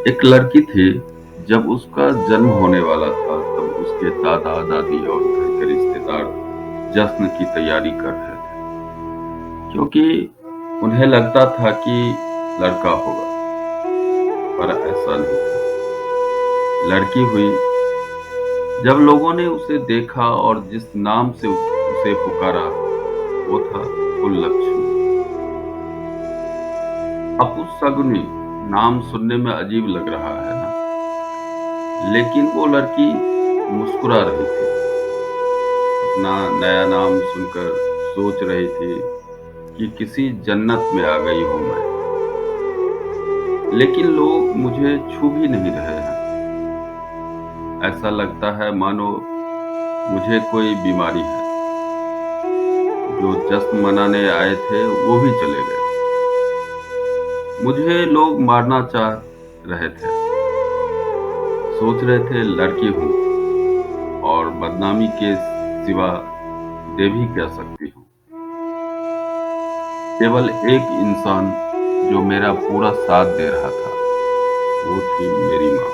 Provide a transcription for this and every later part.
एक लड़की थी। जब उसका जन्म होने वाला था तब उसके दादा दादी और घर के रिश्तेदार जश्न की तैयारी कर रहे थे, क्योंकि उन्हें लगता था कि लड़का होगा। पर ऐसा नहीं था। लड़की हुई। जब लोगों ने उसे देखा और जिस नाम से उसे पुकारा वो था फुललक्ष्मी। अपशगुनी नाम सुनने में अजीब लग रहा है ना, लेकिन वो लड़की मुस्कुरा रही थी। अपना नया नाम सुनकर सोच रही थी कि किसी जन्नत में आ गई हूं मैं। लेकिन लोग मुझे छू भी नहीं रहे हैं। ऐसा लगता है मानो मुझे कोई बीमारी है। जो जश्न मनाने आए थे वो भी चले गए। मुझे लोग मारना चाह रहे थे। सोच रहे थे लड़की हूं और बदनामी के सिवा दे भी क्या सकती हूँ। केवल एक इंसान जो मेरा पूरा साथ दे रहा था वो थी मेरी माँ,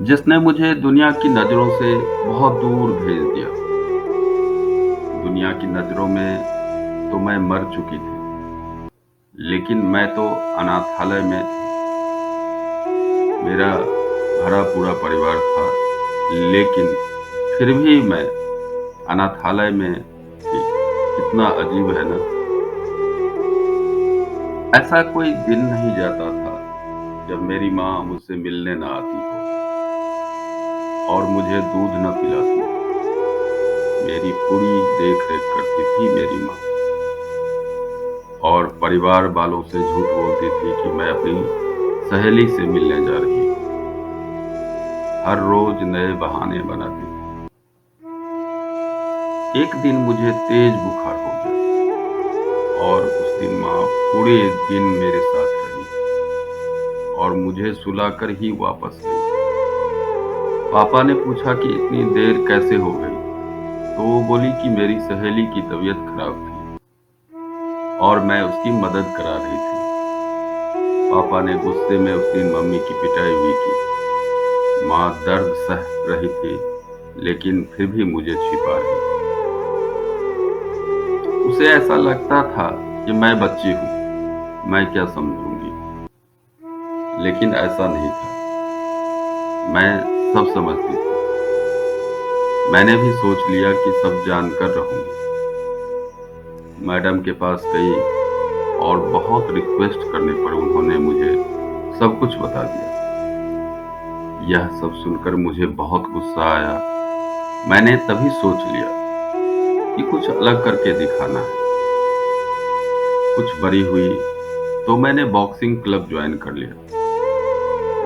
जिसने मुझे दुनिया की नजरों से बहुत दूर भेज दिया। दुनिया की नजरों में तो मैं मर चुकी थी, लेकिन मैं तो अनाथालय में थी। मेरा भरा पूरा परिवार था, लेकिन फिर भी मैं अनाथालय में थी। कितना अजीब है ना। ऐसा कोई दिन नहीं जाता था जब मेरी माँ मुझसे मिलने न आती हो और मुझे दूध न पिलाती हो। मेरी पूरी देख रेख करती थी मेरी माँ, और परिवार वालों से झूठ बोलती थी कि मैं अपनी सहेली से मिलने जा रही हूँ। हर रोज नए बहाने बनाती थी। एक दिन मुझे तेज बुखार हो गया और उस दिन माँ पूरे दिन मेरे साथ रही और मुझे सुलाकर ही वापस गई। पापा ने पूछा कि इतनी देर कैसे हो गई, तो वो बोली कि मेरी सहेली की तबीयत खराब थी और मैं उसकी मदद करा रही थी। पापा ने गुस्से में उस दिन मम्मी की पिटाई भी की। माँ दर्द सह रही थी, लेकिन फिर भी मुझे छिपा रही थी। उसे ऐसा लगता था कि मैं बच्ची हूँ, मैं क्या समझूंगी। लेकिन ऐसा नहीं था। मैं सब समझती थी। मैंने भी सोच लिया कि सब जानकर रहूंगी। मैडम के पास गई और बहुत रिक्वेस्ट करने पर उन्होंने मुझे सब कुछ बता दिया। यह सब सुनकर मुझे बहुत गुस्सा आया। मैंने तभी सोच लिया कि कुछ अलग करके दिखाना है। कुछ बड़ी हुई तो मैंने बॉक्सिंग क्लब ज्वाइन कर लिया।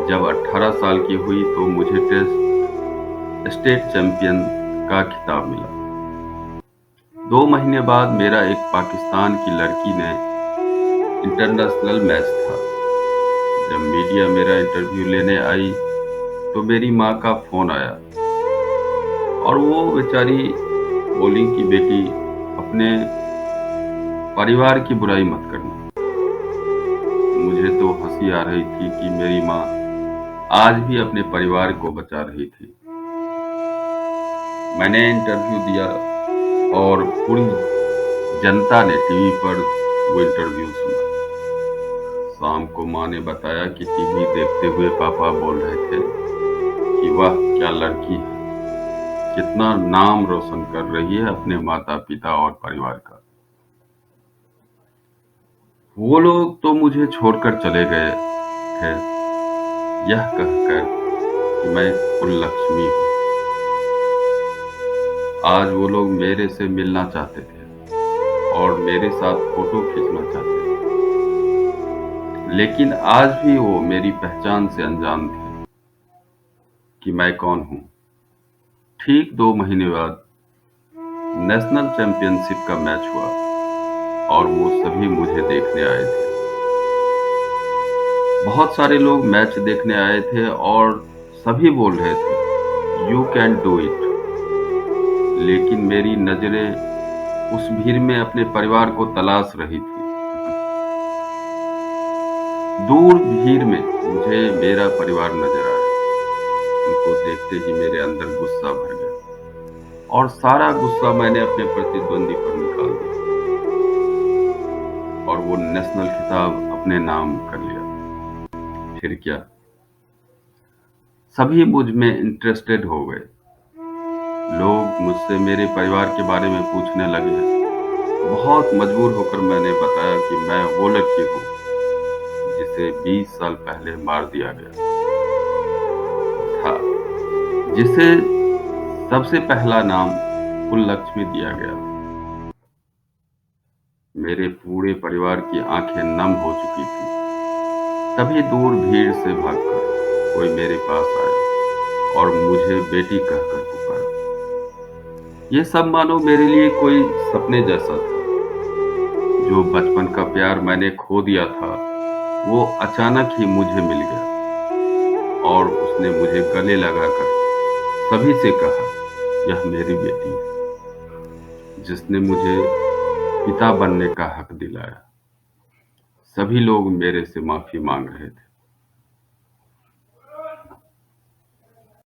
जब 18 साल की हुई तो मुझे टेस्ट स्टेट चैंपियन का खिताब मिला। 2 महीने बाद मेरा एक पाकिस्तान की लड़की ने इंटरनेशनल मैच था। जब मीडिया मेरा इंटरव्यू लेने आई तो मेरी माँ का फोन आया और वो बेचारी बोली कि बेटी, अपने परिवार की बुराई मत करना। मुझे तो हंसी आ रही थी कि मेरी माँ आज भी अपने परिवार को बचा रही थी। मैंने इंटरव्यू दिया और पूरी जनता ने टीवी पर वो इंटरव्यू सुना। शाम को माँ ने बताया कि टीवी देखते हुए पापा बोल रहे थे कि वाह क्या लड़की है, कितना नाम रोशन कर रही है अपने माता पिता और परिवार का। वो लोग तो मुझे छोड़कर चले गए थे, यह कहकर कि मैं फुललक्ष्मी हूँ। आज वो लोग मेरे से मिलना चाहते थे और मेरे साथ फोटो खींचना चाहते थे, लेकिन आज भी वो मेरी पहचान से अनजान थे कि मैं कौन हूँ। ठीक 2 महीने बाद नेशनल चैंपियनशिप का मैच हुआ और वो सभी मुझे देखने आए थे। बहुत सारे लोग मैच देखने आए थे और सभी बोल रहे थे यू कैन डू इट। लेकिन मेरी नजरें उस भीड़ में अपने परिवार को तलाश रही थी। दूर भीड़ में मुझे मेरा परिवार नजर आया। उनको देखते ही मेरे अंदर गुस्सा भर गया और सारा गुस्सा मैंने अपने प्रतिद्वंदी पर निकाल दिया और वो नेशनल खिताब अपने नाम कर लिया। फिर क्या, सभी मुझ में इंटरेस्टेड हो गए। लोग मुझसे मेरे परिवार के बारे में पूछने लगे। बहुत मजबूर होकर मैंने बताया कि मैं वो लड़की हूँ जिसे 20 साल पहले मार दिया गया था, जिसे सबसे पहला नाम फुललक्ष्मी दिया गया। मेरे पूरे परिवार की आंखें नम हो चुकी थी। तभी दूर भीड़ से भागकर कोई मेरे पास आया और मुझे बेटी कहकर पुकारा। ये सब मानो मेरे लिए कोई सपने जैसा था। जो बचपन का प्यार मैंने खो दिया था, वो अचानक ही मुझे मिल गया और उसने मुझे गले लगाकर सभी से कहा, यह मेरी बेटी है, जिसने मुझे पिता बनने का हक दिलाया। सभी लोग मेरे से माफी मांग रहे थे।